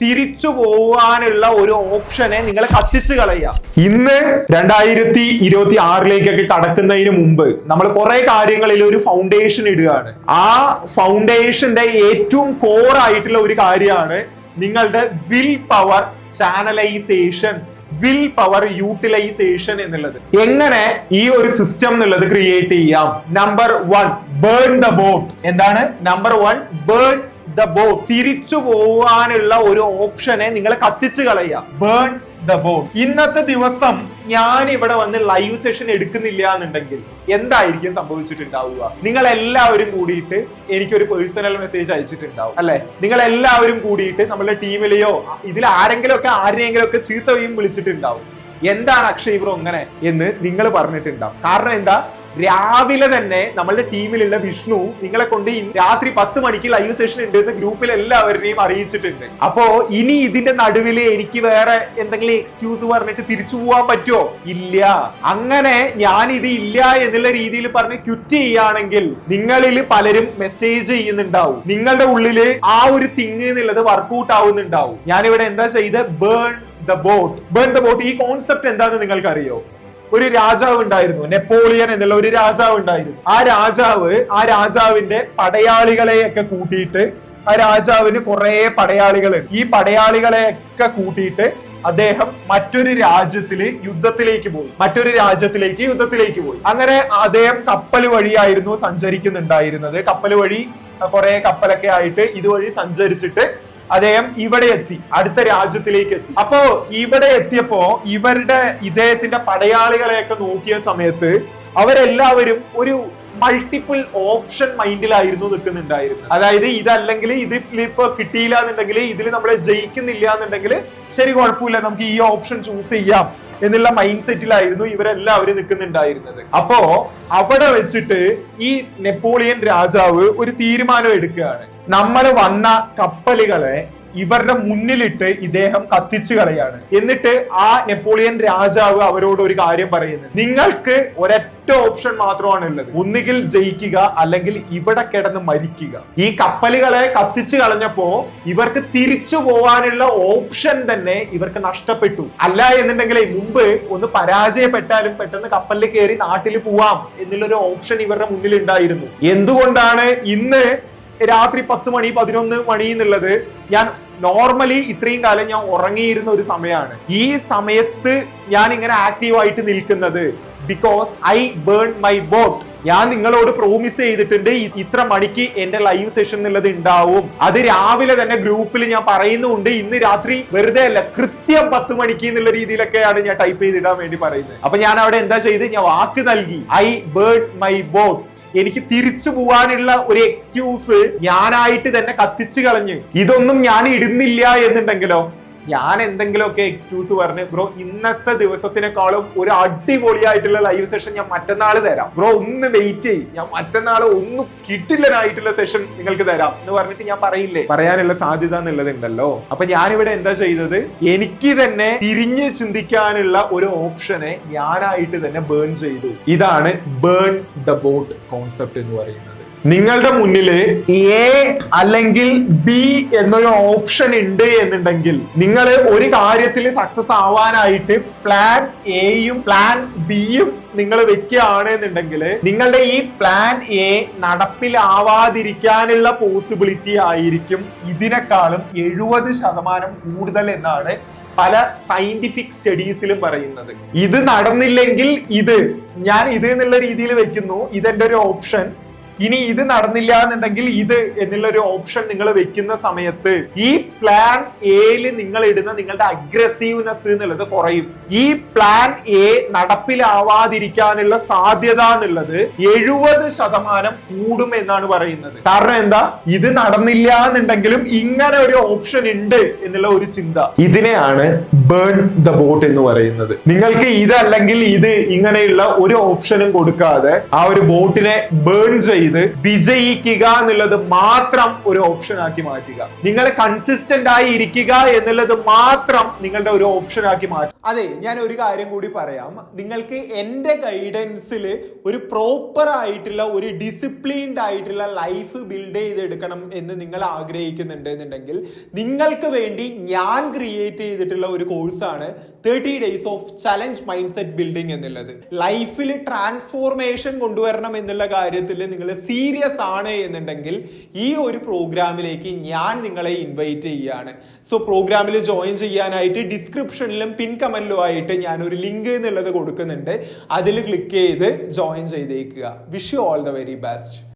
തിരിച്ചു പോവാനുള്ള ഒരു ഓപ്ഷനെ നിങ്ങൾ കത്തിച്ചു കളയുക. ഇന്ന് 2026 കടക്കുന്നതിന് മുമ്പ് നമ്മൾ കുറെ കാര്യങ്ങളിൽ ഒരു ഫൗണ്ടേഷൻ ഇടുകയാണ്. ആ ഫൗണ്ടേഷന്റെ ഏറ്റവും കോർ ആയിട്ടുള്ള ഒരു കാര്യമാണ് നിങ്ങളുടെ will power channelization, will power utilization എന്നുള്ളത്. എങ്ങനെ ഈ ഒരു സിസ്റ്റം എന്നുള്ളത് ക്രിയേറ്റ് ചെയ്യാം? Number 1, burn the boat. എന്താണ് നമ്പർ 1? Burn the boat. തിരിച്ചു പോവാനുള്ള ഒരു ഓപ്ഷനെ നിങ്ങൾ കത്തിച്ചു കളയുക. Burn the boat. ഇന്നത്തെ ദിവസം ഞാൻ ഇവിടെ വന്ന് ലൈവ് സെഷൻ എടുക്കുന്നില്ല എന്നുണ്ടെങ്കിൽ എന്തായിരിക്കും സംഭവിച്ചിട്ടുണ്ടാവുക? നിങ്ങൾ എല്ലാവരും കൂടിയിട്ട് എനിക്കൊരു പേഴ്സണൽ മെസ്സേജ് അയച്ചിട്ടുണ്ടാവും അല്ലെ? നിങ്ങൾ എല്ലാവരും കൂടിയിട്ട് നമ്മുടെ ടീമിലെയോ ഇതിൽ ആരെങ്കിലും ഒക്കെ ചീത്തയും വിളിച്ചിട്ടുണ്ടാവും. എന്താണ് അക്ഷയ് ബ്രോ അങ്ങനെ എന്ന് നിങ്ങൾ പറഞ്ഞിട്ടുണ്ടാവും. കാരണം എന്താ? രാവിലെ തന്നെ നമ്മളുടെ ടീമിലുള്ള വിഷ്ണു നിങ്ങളെ കൊണ്ട് രാത്രി 10 മണിക്ക് ലൈവ് സെഷൻ ഉണ്ട് എന്ന് ഗ്രൂപ്പിൽ എല്ലാവരെയും അറിയിച്ചിട്ടുണ്ട്. അപ്പോ ഇനി ഇതിന്റെ നടുവിൽ എനിക്ക് വേറെ എന്തെങ്കിലും എക്സ്ക്യൂസ് പറഞ്ഞിട്ട് തിരിച്ചു പോവാൻ പറ്റുമോ? ഇല്ല. അങ്ങനെ ഞാൻ ഇത് ഇല്ല എന്നുള്ള രീതിയിൽ പറഞ്ഞ് ക്വിറ്റ് ചെയ്യുകയാണെങ്കിൽ നിങ്ങളിൽ പലരും മെസ്സേജ് ചെയ്യുന്നുണ്ടാവും. നിങ്ങളുടെ ഉള്ളില് ആ ഒരു തിങ് എന്നുള്ളത് വർക്ക്ഔട്ട് ആവുന്നുണ്ടാവും. ഞാനിവിടെ എന്താ ചെയ്ത്? Burn the boat. Burn the boat. ഈ കോൺസെപ്റ്റ് എന്താണെന്ന് നിങ്ങൾക്ക് അറിയോ? ഒരു രാജാവ് ഉണ്ടായിരുന്നു, നെപ്പോളിയൻ എന്നുള്ള ഒരു രാജാവ് ഉണ്ടായിരുന്നു. ആ രാജാവിന്റെ പടയാളികളെയൊക്കെ കൂട്ടിയിട്ട്, ആ രാജാവിന് കുറെ പടയാളികളുണ്ട്. ഈ പടയാളികളെയൊക്കെ കൂട്ടിയിട്ട് അദ്ദേഹം മറ്റൊരു യുദ്ധത്തിലേക്ക് പോയി. അങ്ങനെ അദ്ദേഹം കപ്പൽ വഴിയായിരുന്നു സഞ്ചരിക്കുന്നുണ്ടായിരുന്നത്. കപ്പൽ വഴി കുറെ കപ്പലൊക്കെ ആയിട്ട് ഇതുവഴി സഞ്ചരിച്ചിട്ട് അദ്ദേഹം ഇവിടെ എത്തി, അടുത്ത രാജ്യത്തിലേക്ക് എത്തി. അപ്പോ ഇവിടെ എത്തിയപ്പോ ഇദ്ദേഹത്തിന്റെ പടയാളികളെയൊക്കെ നോക്കിയ സമയത്ത് അവരെല്ലാവരും ഒരു മൾട്ടിപ്പിൾ ഓപ്ഷൻ മൈൻഡിലായിരുന്നു നിൽക്കുന്നുണ്ടായിരുന്നത്. അതായത് ഇതല്ലെങ്കിൽ ഇതിലിപ്പോ കിട്ടിയില്ല എന്നുണ്ടെങ്കിൽ, ഇതിൽ നമ്മളെ ജയിക്കുന്നില്ല എന്നുണ്ടെങ്കിൽ ശരി, കുഴപ്പമില്ല, നമുക്ക് ഈ ഓപ്ഷൻ ചൂസ് ചെയ്യാം എന്നുള്ള മൈൻഡ് സെറ്റിലായിരുന്നു ഇവരെല്ലാവരും നിൽക്കുന്നുണ്ടായിരുന്നത്. അപ്പോ അവിടെ വെച്ചിട്ട് ഈ നെപ്പോളിയൻ രാജാവ് ഒരു തീരുമാനം എടുക്കുകയാണ്. നമ്മൾ വന്ന കപ്പലുകളെ ഇവരുടെ മുന്നിലിട്ട് ഇദ്ദേഹം കത്തിച്ചു കളയാണ്. എന്നിട്ട് ആ നെപ്പോളിയൻ രാജാവ് അവരോട് ഒരു കാര്യം പറയുന്നത്: നിങ്ങൾക്ക് ഒരൊറ്റ ഓപ്ഷൻ മാത്രമാണ് ഉള്ളത്, ഒന്നുകിൽ ജയിക്കുക അല്ലെങ്കിൽ ഇവിടെ കിടന്ന് മരിക്കുക. ഈ കപ്പലുകളെ കത്തിച്ചു കളഞ്ഞപ്പോ ഇവർക്ക് തിരിച്ചു പോവാനുള്ള ഓപ്ഷൻ തന്നെ ഇവർക്ക് നഷ്ടപ്പെട്ടു. അല്ല എന്നുണ്ടെങ്കിൽ മുമ്പ് ഒന്ന് പരാജയപ്പെട്ടാലും പെട്ടെന്ന് കപ്പലിൽ കയറി നാട്ടിൽ പോവാം എന്നുള്ളൊരു ഓപ്ഷൻ ഇവരുടെ മുന്നിൽ ഉണ്ടായിരുന്നു. എന്തുകൊണ്ടാണ് ഇന്ന് രാത്രി 10 മണി 11 മണി എന്നുള്ളത്? ഞാൻ നോർമലി ഇത്രയും കാലം ഞാൻ ഉറങ്ങിയിരുന്ന ഒരു സമയമാണ്. ഈ സമയത്ത് ഞാൻ ഇങ്ങനെ ആക്റ്റീവായിട്ട് നിൽക്കുന്നത് because I burn my boat. ഞാൻ നിങ്ങളോട് പ്രോമിസ് ചെയ്തിട്ടുണ്ട് ഇത്ര മണിക്ക് എന്റെ ലൈവ് സെഷൻ എന്നുള്ളത് ഉണ്ടാവും. അത് രാവിലെ തന്നെ ഗ്രൂപ്പിൽ ഞാൻ പറയുന്നുണ്ട്. ഇന്ന് രാത്രി വെറുതെ അല്ല, കൃത്യം 10 മണിക്ക് എന്നുള്ള രീതിയിലൊക്കെയാണ് ഞാൻ ടൈപ്പ് ചെയ്തിടാൻ വേണ്ടി പറയുന്നത്. അപ്പൊ ഞാൻ അവിടെ എന്താ ചെയ്ത്? ഞാൻ വാക്ക് നൽകി. I burn my boat. എനിക്ക് തിരിച്ചു പോവാനുള്ള ഒരു എക്സ്ക്യൂസ് ഞാനായിട്ട് തന്നെ കത്തിച്ചു കളഞ്ഞ്. ഇതൊന്നും ഞാൻ ഇടുന്നില്ല എന്നുണ്ടെങ്കിലോ, ഞാൻ എന്തെങ്കിലുമൊക്കെ എക്സ്ക്യൂസ് പറഞ്ഞ് ബ്രോ ഇന്നത്തെ ദിവസത്തിനേക്കാളും ഒരു അടിപൊളിയായിട്ടുള്ള ലൈവ് സെഷൻ ഞാൻ മറ്റന്നാൾ തരാം, ബ്രോ ഒന്ന് വെയിറ്റ് ചെയ്യും, ഞാൻ മറ്റന്നാൾ ഒന്നും കിട്ടില്ലനായിട്ടുള്ള സെഷൻ നിങ്ങൾക്ക് തരാം എന്ന് പറഞ്ഞിട്ട് ഞാൻ പറയില്ലേ? പറയാനുള്ള സാധ്യത എന്നുള്ളതുണ്ടല്ലോ. അപ്പൊ ഞാനിവിടെ എന്താ ചെയ്തത്? എനിക്ക് തന്നെ തിരിഞ്ഞ് ചിന്തിക്കാനുള്ള ഒരു ഓപ്ഷനെ ഞാനായിട്ട് തന്നെ ബേൺ ചെയ്തു. ഇതാണ് ബേൺ ദ ബോട്ട് കോൺസെപ്റ്റ് എന്ന് പറയുന്നത്. നിങ്ങളുടെ മുന്നിൽ എ അല്ലെങ്കിൽ ബി എന്നൊരു ഓപ്ഷൻ ഉണ്ട് എന്നുണ്ടെങ്കിൽ, നിങ്ങൾ ഒരു കാര്യത്തിൽ സക്സസ് ആവാനായിട്ട് പ്ലാൻ എയും പ്ലാൻ ബിയും നിങ്ങൾ വെക്കുകയാണ് എന്നുണ്ടെങ്കിൽ, നിങ്ങളുടെ ഈ പ്ലാൻ എ നടപ്പിലാവാതിരിക്കാനുള്ള പോസിബിലിറ്റി ആയിരിക്കും ഇതിനേക്കാളും 70% കൂടുതൽ എന്നാണ് പല സയന്റിഫിക് സ്റ്റഡീസിലും പറയുന്നത്. ഇത് നടന്നില്ലെങ്കിൽ ഞാൻ ഇത് എന്നുള്ള രീതിയിൽ വെക്കുന്നു, ഇതെന്റെ ഒരു ഓപ്ഷൻ. ഇനി ഇത് നടന്നില്ല എന്നുണ്ടെങ്കിൽ ഇത് എന്നുള്ളൊരു ഓപ്ഷൻ നിങ്ങൾ വെക്കുന്ന സമയത്ത് ഈ പ്ലാൻ എയില് നിങ്ങൾ ഇടുന്ന നിങ്ങളുടെ അഗ്രസീവ്നെസ് എന്നുള്ളത് കുറയും. ഈ പ്ലാൻ എ നടപ്പിലാവാതിരിക്കാനുള്ള സാധ്യത എന്നുള്ളത് 70% കൂടും എന്നാണ് പറയുന്നത്. കാരണം എന്താ? ഇത് നടന്നില്ല എന്നുണ്ടെങ്കിലും ഇങ്ങനെ ഒരു ഓപ്ഷൻ ഉണ്ട് എന്നുള്ള ഒരു ചിന്ത. ഇതിനെയാണ് ബേൺ ദ ബോട്ട് എന്ന് പറയുന്നത്. നിങ്ങൾക്ക് ഇതല്ലെങ്കിൽ ഇത് ഇങ്ങനെയുള്ള ഒരു ഓപ്ഷനും കൊടുക്കാതെ ആ ഒരു ബോട്ടിനെ ബേൺ ചെയ്ത് ചെയ്ത് വിജയിക്കുക എന്നുള്ളത് മാത്രം ഒരു ഓപ്ഷൻ ആക്കി മാറ്റുക. നിങ്ങൾ കൺസിസ്റ്റന്റ് ആയി ഇരിക്കുക എന്നുള്ളത് മാത്രം നിങ്ങളുടെ ഒരു ഓപ്ഷൻ ആക്കി മാറ്റുക. അതെ, ഞാൻ ഒരു കാര്യം കൂടി പറയാം. നിങ്ങൾക്ക് എന്റെ ഗൈഡൻസിൽ ഒരു പ്രോപ്പർ ആയിട്ടുള്ള ഒരു ഡിസിപ്ലിൻഡ് ആയിട്ടുള്ള ലൈഫ് ബിൽഡ് ചെയ്തെടുക്കണം എന്ന് നിങ്ങൾ ആഗ്രഹിക്കുന്നുണ്ട് എന്നുണ്ടെങ്കിൽ നിങ്ങൾക്ക് വേണ്ടി ഞാൻ ക്രിയേറ്റ് ചെയ്തിട്ടുള്ള ഒരു കോഴ്സാണ് 30 days of challenge mindset building എന്നുള്ളത്. ലൈഫിൽ ട്രാൻസ്ഫോർമേഷൻ കൊണ്ടുവരണം എന്നുള്ള കാര്യത്തിൽ നിങ്ങൾ സീരിയസ് ആണ് എന്നുണ്ടെങ്കിൽ ഈ ഒരു പ്രോഗ്രാമിലേക്ക് ഞാൻ നിങ്ങളെ ഇൻവൈറ്റ് ചെയ്യുകയാണ്. സോ പ്രോഗ്രാമിൽ ജോയിൻ ചെയ്യാനായിട്ട് ഡിസ്ക്രിപ്ഷനിലും പിൻ കമന്റിലും ആയിട്ട് ഞാൻ ഒരു ലിങ്ക് എന്നുള്ളത് കൊടുക്കുന്നുണ്ട്. അതിൽ ക്ലിക്ക് ചെയ്ത് ജോയിൻ ചെയ്തേക്കുക. Wish you all the very best.